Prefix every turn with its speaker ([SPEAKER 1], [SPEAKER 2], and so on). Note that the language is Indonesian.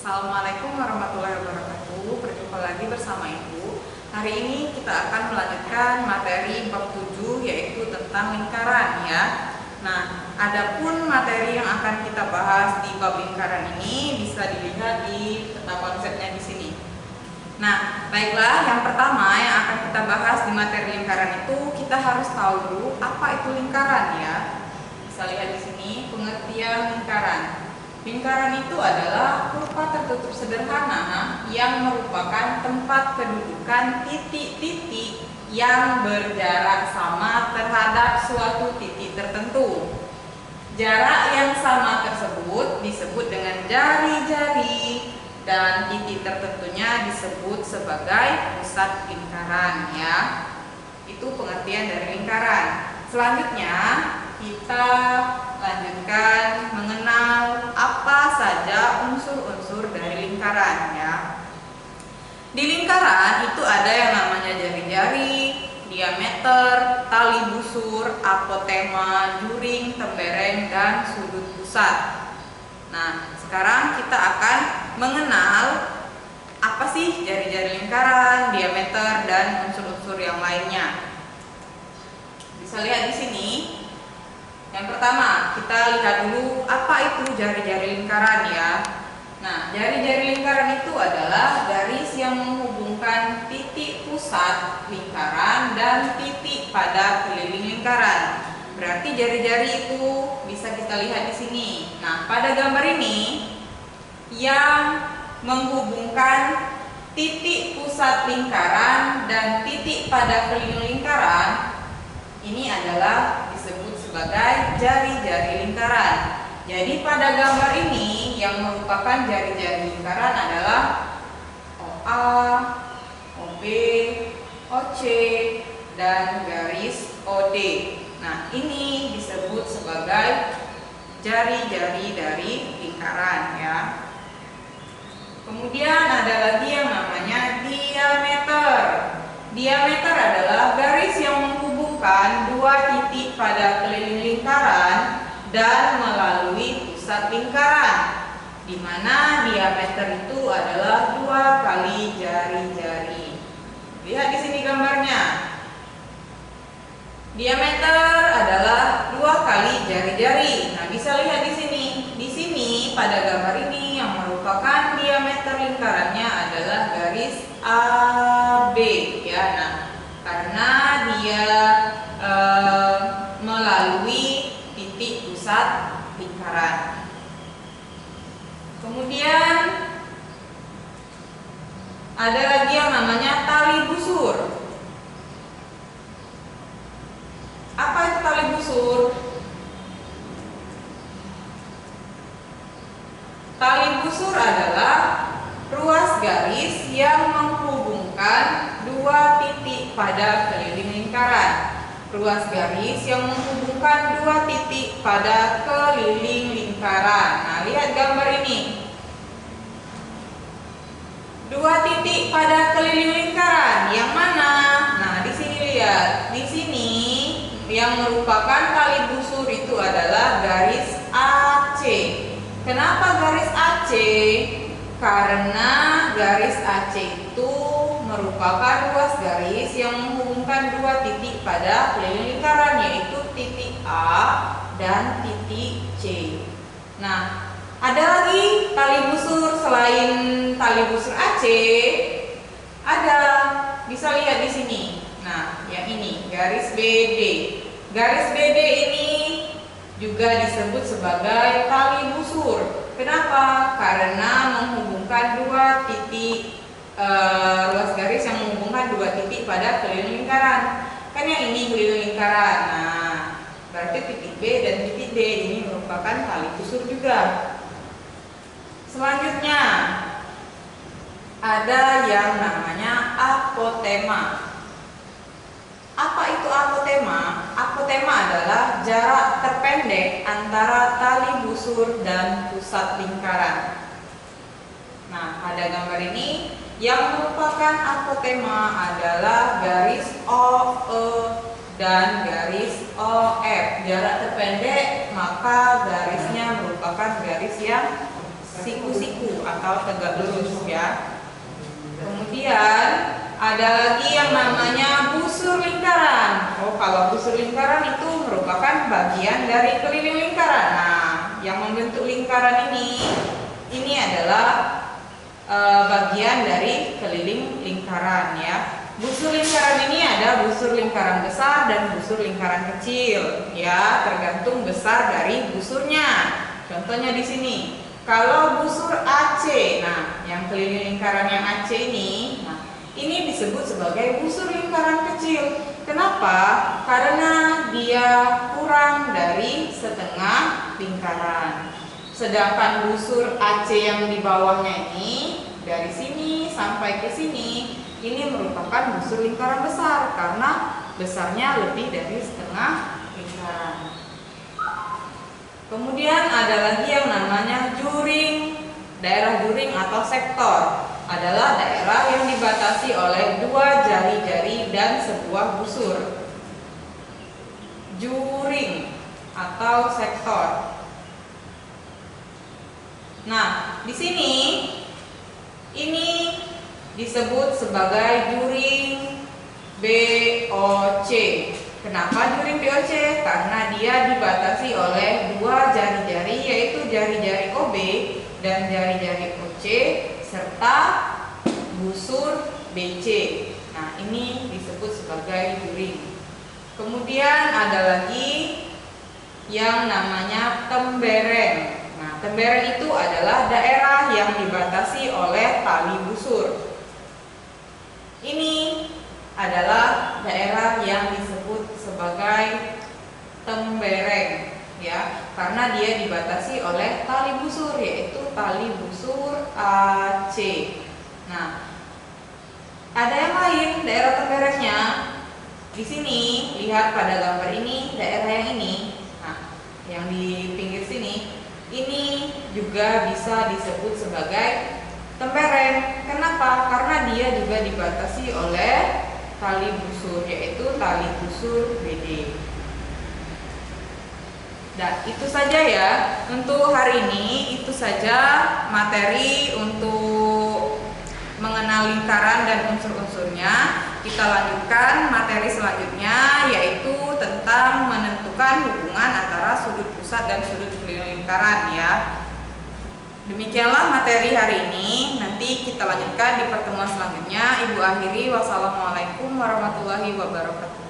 [SPEAKER 1] Assalamualaikum warahmatullahi wabarakatuh. Berjumpa lagi bersama Ibu. Hari ini kita akan melanjutkan materi bab 7 yaitu tentang lingkaran ya. Nah, adapun materi yang akan kita bahas di bab lingkaran ini bisa dilihat di peta konsepnya di sini. Nah, baiklah, yang pertama yang akan kita bahas di materi lingkaran itu kita harus tahu dulu apa itu lingkaran ya. Bisa lihat di sini pengertian lingkaran. Lingkaran itu adalah rupa tertutup sederhana yang merupakan tempat kedudukan titik-titik yang berjarak sama terhadap suatu titik tertentu. Jarak yang sama tersebut disebut dengan jari-jari dan titik tertentunya disebut sebagai pusat lingkaran ya. Itu pengertian dari lingkaran. Selanjutnya kita lanjutkan mengenal apa saja unsur-unsur dari lingkaran ya. Di lingkaran itu ada yang namanya jari-jari, diameter, tali busur, apotema, juring, tembereng, dan sudut pusat. Nah, sekarang kita akan mengenal apa sih jari-jari lingkaran, diameter, dan unsur-unsur yang lainnya. Bisa lihat di sini. Yang pertama, kita lihat dulu apa itu jari-jari lingkaran ya. Nah, jari-jari lingkaran itu adalah garis yang menghubungkan titik pusat lingkaran dan titik pada keliling lingkaran. Berarti jari-jari itu bisa kita lihat di sini. Nah, pada gambar ini yang menghubungkan titik pusat lingkaran dan titik pada keliling lingkaran ini adalah disebut sebagai jari-jari lingkaran. Jadi pada gambar ini yang merupakan jari-jari lingkaran adalah OA, OB, OC, dan garis OD. Nah, ini disebut sebagai jari-jari dari lingkaran ya. Kemudian ada lagi yang namanya diameter. Diameter adalah garis yang menghubungkan dua titik pada keliling lingkaran dan melalui pusat lingkaran, di mana diameter itu adalah 2 kali jari-jari. Lihat di sini gambarnya. Diameter adalah 2 kali jari-jari. Nah, bisa lihat di sini. Di sini pada gambar ini yang merupakan diameter lingkarannya adalah garis AB ya. Nah, karena dia melalui titik pusat lingkaran. Kemudian ada lagi yang namanya tali busur. Apa itu tali busur? Tali busur adalah ruas garis yang menghubungkan dua titik pada keliling lingkaran. Ruas garis yang menghubungkan dua titik pada keliling lingkaran. Nah, lihat gambar ini. Dua titik pada keliling lingkaran. Yang mana? Nah, di sini lihat. Di sini yang merupakan tali busur itu adalah garis AC. Kenapa garis AC? Karena garis AC itu merupakan ruas garis yang menghubungkan dua titik pada keliling lingkaran, yaitu titik A dan titik C. Nah, ada lagi tali busur selain tali busur AC, ada, bisa lihat di sini. Nah, yang ini garis BD. Garis BD ini juga disebut sebagai tali busur. Kenapa? Karena menghubungkan dua titik ruas garis yang menghubungkan dua titik pada keliling lingkaran. Kan yang ini keliling lingkaran. Nah, berarti titik B dan titik D ini merupakan tali busur juga. Selanjutnya ada yang namanya apotema. Apa itu apotema? Apotema adalah jarak terpendek antara tali busur dan pusat lingkaran. Nah, pada gambar ini yang merupakan apotema adalah garis OE dan garis OF. Jarak terpendek, maka garisnya merupakan garis yang siku-siku atau tegak lurus ya. Kemudian ada lagi yang namanya busur lingkaran. Oh, kalau busur lingkaran itu merupakan bagian dari keliling lingkaran. Nah, yang membentuk lingkaran ini adalah bagian dari keliling lingkaran ya. Busur lingkaran ini ada busur lingkaran besar dan busur lingkaran kecil ya, tergantung besar dari busurnya. Contohnya di sini. Kalau busur AC, nah yang keliling lingkaran yang AC ini, nah ini disebut sebagai busur lingkaran kecil. Kenapa? Karena dia kurang dari setengah lingkaran. Sedangkan busur AC yang di bawahnya ini, dari sini sampai ke sini, ini merupakan busur lingkaran besar karena besarnya lebih dari setengah lingkaran. Kemudian ada lagi yang namanya juring. Daerah juring atau sektor adalah daerah yang dibatasi oleh dua jari-jari dan sebuah busur. Juring atau sektor. Nah, di sini ini disebut sebagai juring BOC. Kenapa juring BOC? Karena dia dibatasi oleh dua jari-jari, yaitu jari-jari OB dan jari-jari OC serta busur BC. Nah, ini disebut sebagai juring. Kemudian ada lagi yang namanya tembereng. Nah, tembereng itu adalah daerah yang dibatasi oleh tali busur. Ini adalah daerah yang disebut sebagai tembereng ya, karena dia dibatasi oleh tali busur, yaitu tali busur AC. Nah, ada yang lain daerah temberengnya. Di sini lihat pada gambar ini, daerah yang ini. Nah, yang di pinggir sini ini juga bisa disebut sebagai tembereng. Kenapa? Karena dia juga dibatasi oleh tali busur, yaitu tali busur BD. Dan itu saja ya untuk hari ini. Itu saja materi untuk mengenal lingkaran dan unsur-unsurnya. Kita lanjutkan materi selanjutnya, yaitu tentang menentukan hubungan antara sudut pusat dan sudut keliling lingkaran ya. Demikianlah materi hari ini. Nanti kita lanjutkan di pertemuan selanjutnya. Ibu akhiri, wassalamualaikum warahmatullahi wabarakatuh.